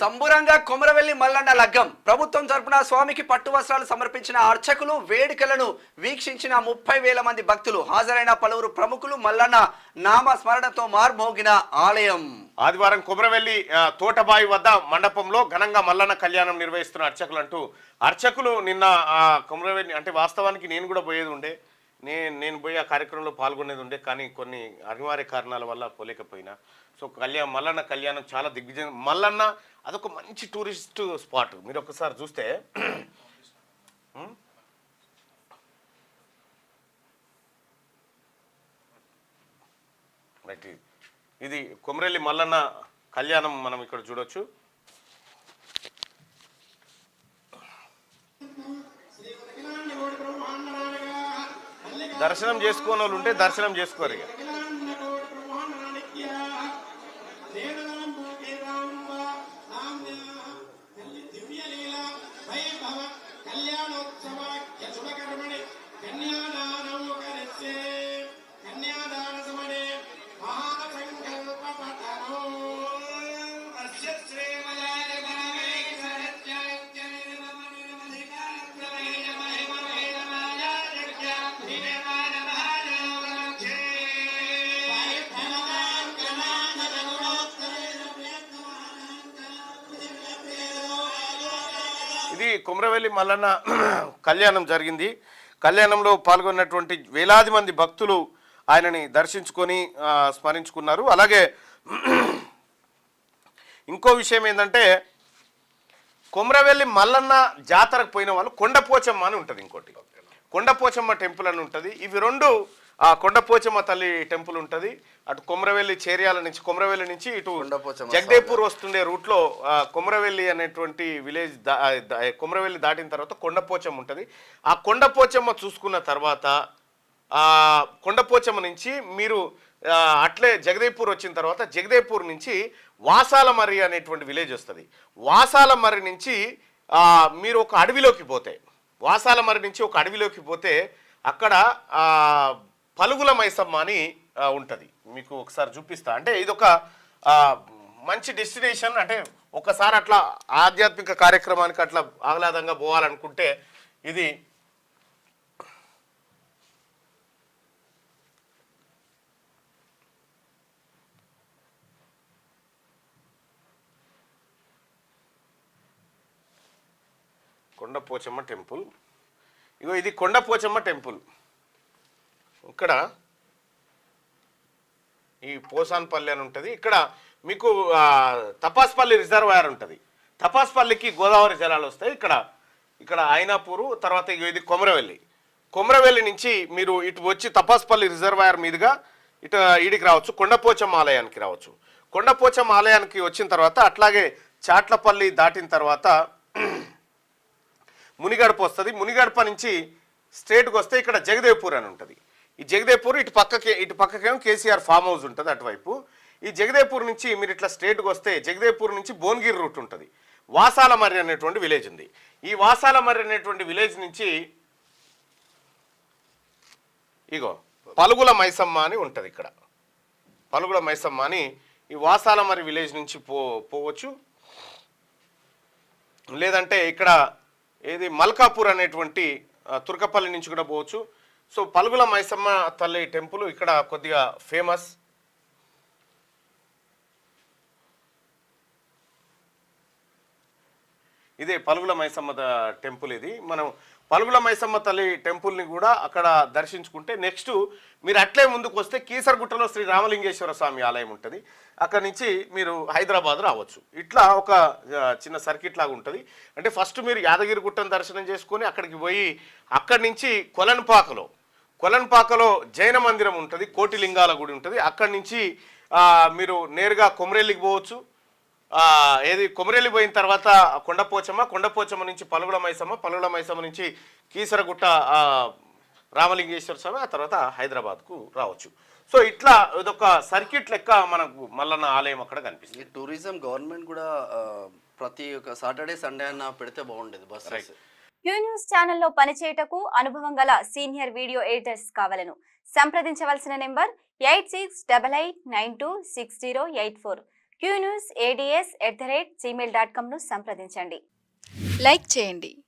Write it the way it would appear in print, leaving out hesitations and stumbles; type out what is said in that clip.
సంబురంగా కొమరవెల్లి మల్లన్న లగ్గం. ప్రభుత్వం తరపున స్వామికి పట్టు వస్త్రాలు సమర్పించిన అర్చకులు, వేడుకలను వీక్షించిన 30,000 మంది భక్తులు. హాజరైన పలువురు ప్రముఖులు. మల్లన్న నామ స్మరణతో మార్మోగిన ఆలయం. ఆదివారం కొమరవెల్లి తోటబాయి వద్ద మండపంలో ఘనంగా మల్లన్న కళ్యాణం నిర్వహిస్తున్న అర్చకులు నిన్న కొమరవెల్లి అంటే వాస్తవానికి నేను కూడా పోయేది ఉండే, నేను పోయి ఆ కార్యక్రమంలో పాల్గొనేది ఉండే, కానీ కొన్ని అనివార్య కారణాల వల్ల పోలేకపోయినా. సో మల్లన్న కళ్యాణం చాలా దిగ్విజయం. మల్లన్న అదొక మంచి టూరిస్ట్ స్పాట్. మీరు ఒకసారి చూస్తే ఇది కొమరవెల్లి మల్లన్న కళ్యాణం మనం ఇక్కడ చూడొచ్చు. దర్శనం చేసుకోని వాళ్ళు ఉంటే దర్శనం చేసుకోరు. ఇక ఇది కొమరవెల్లి మల్లన్న కళ్యాణం జరిగింది. కళ్యాణంలో పాల్గొన్నటువంటి వేలాది మంది భక్తులు ఆయనని దర్శించుకొని స్మరించుకున్నారు. అలాగే ఇంకో విషయం ఏంటంటే, కొమరవెల్లి మల్లన్న జాతరకు పోయిన వాళ్ళు కొండపోచమ్మ అని ఉంటుంది. ఇంకోటి కొండపోచమ్మ టెంపుల్ అని ఉంటుంది. ఇవి రెండు కొండపోచమ్మ తల్లి టెంపుల్ ఉంటుంది. అటు కొమరవెల్లి చేర్యాల నుంచి, కొమరవెల్లి నుంచి ఇటు జగదేపూర్ వస్తుండే రూట్లో కొమరవెల్లి అనేటువంటి విలేజ్ కొమరవెల్లి దాటిన తర్వాత కొండపోచమ్మ ఉంటుంది. ఆ కొండపోచమ్మ చూసుకున్న తర్వాత కొండపోచమ్మ నుంచి మీరు అట్లే జగదేపూర్ వచ్చిన తర్వాత జగదేపూర్ నుంచి వాసాలమర్రి అనేటువంటి విలేజ్ వస్తుంది. వాసాలమర్రి నుంచి మీరు ఒక అడవిలోకి పోతే, వాసాలమర్రి నుంచి ఒక అడవిలోకి పోతే అక్కడ పలుగుల మైసమ్మ అని ఉంటుంది. మీకు ఒకసారి చూపిస్తా. అంటే ఇదొక మంచి డెస్టినేషన్. అంటే ఒకసారి అట్లా ఆధ్యాత్మిక కార్యక్రమానికి అట్లా ఆహ్లాదంగా పోవాలనుకుంటే ఇది కొండపోచమ్మ టెంపుల్. ఇగో ఇది కొండపోచమ్మ టెంపుల్. ఇక్కడ ఈ పోసాన్పల్లి అని ఉంటుంది. ఇక్కడ మీకు తపాస్పల్లి రిజర్వాయర్ ఉంటుంది. తపాస్పల్లికి గోదావరి జలాలు వస్తాయి. ఇక్కడ అయినాపూరు తర్వాత ఇది కొమరవెల్లి నుంచి మీరు ఇటు వచ్చి తపాస్పల్లి రిజర్వాయర్ మీదుగా ఇడికి రావచ్చు, కొండపోచమ్మ ఆలయానికి రావచ్చు. కొండపోచమ్మ ఆలయానికి వచ్చిన తర్వాత అట్లాగే చాట్లపల్లి దాటిన తర్వాత మునిగడప వస్తుంది. మునిగడప నుంచి స్ట్రేట్కి వస్తే ఇక్కడ జగదేపూర్ అని ఉంటుంది. ఈ జగదేపూర్ ఇటు పక్కకేమో కేసీఆర్ ఫామ్ హౌస్ ఉంటుంది అటువైపు. ఈ జగదేపూర్ నుంచి మీరు ఇట్లా స్ట్రేట్కి వస్తే జగదేపూర్ నుంచి భువనగిరి రూట్ ఉంటుంది. వాసాలమర్రి అనేటువంటి విలేజ్ ఉంది. ఈ వాసాలమర్రి అనేటువంటి విలేజ్ నుంచి ఇగో పలుగుల మైసమ్మ అని ఉంటుంది. ఇక్కడ పలుగుల మైసమ్మ అని ఈ వాసాలమర్రి విలేజ్ నుంచి పోవచ్చు. లేదంటే ఇక్కడ ఏది మల్కాపూర్ అనేటువంటి తుర్కపల్లి నుంచి కూడా పోవచ్చు. సో పలుగుల మైసమ్మ తల్లి టెంపుల్ ఇక్కడ కొద్దిగా ఫేమస్. ఇదే పలుగుల మైసమ్మ టెంపుల్. ఇది మనం పలుగుల మైసమ్మ తల్లి టెంపుల్ని కూడా అక్కడ దర్శించుకుంటే నెక్స్ట్ మీరు అట్లే ముందుకు వస్తే కీసరగుట్టలో శ్రీ రామలింగేశ్వర స్వామి ఆలయం ఉంటుంది. అక్కడి నుంచి మీరు హైదరాబాద్ రావచ్చు. ఇట్లా ఒక చిన్న సర్కిట్ లాగా ఉంటుంది. అంటే ఫస్ట్ మీరు యాదగిరిగుట్టను దర్శనం చేసుకొని అక్కడికి పోయి అక్కడి నుంచి కొలన్పాకలో జైన మందిరం ఉంటుంది, కోటిలింగాల గుడి ఉంటుంది. అక్కడి నుంచి మీరు నేరుగా కొమరెల్లికి పోవచ్చు. ఏది కొమరెల్లి పోయిన తర్వాత కొండపోచమ్మ నుంచి పలుగుల మైసమ్మ నుంచి కీసరగుట్ట రామలింగేశ్వర స్వామి, ఆ తర్వాత హైదరాబాద్కు రావచ్చు. సో ఇట్లా ఇదొక సర్క్యూట్ లెక్క మనకు మల్లన్న ఆలయం అక్కడ కనిపిస్తుంది. టూరిజం గవర్నమెంట్ కూడా ప్రతి ఒక్క సాటర్డే సండే అన్న పెడితే బాగుండేది. బస్ క్యూ న్యూస్ ఛానల్లో పనిచేయటకు అనుభవం గల సీనియర్ వీడియో ఎడిటర్స్ కావాలను సంప్రదించవలసిన నెంబర్ 8688926084. qnews@gmail.com ను సంప్రదించండి. లైక్ చేయండి.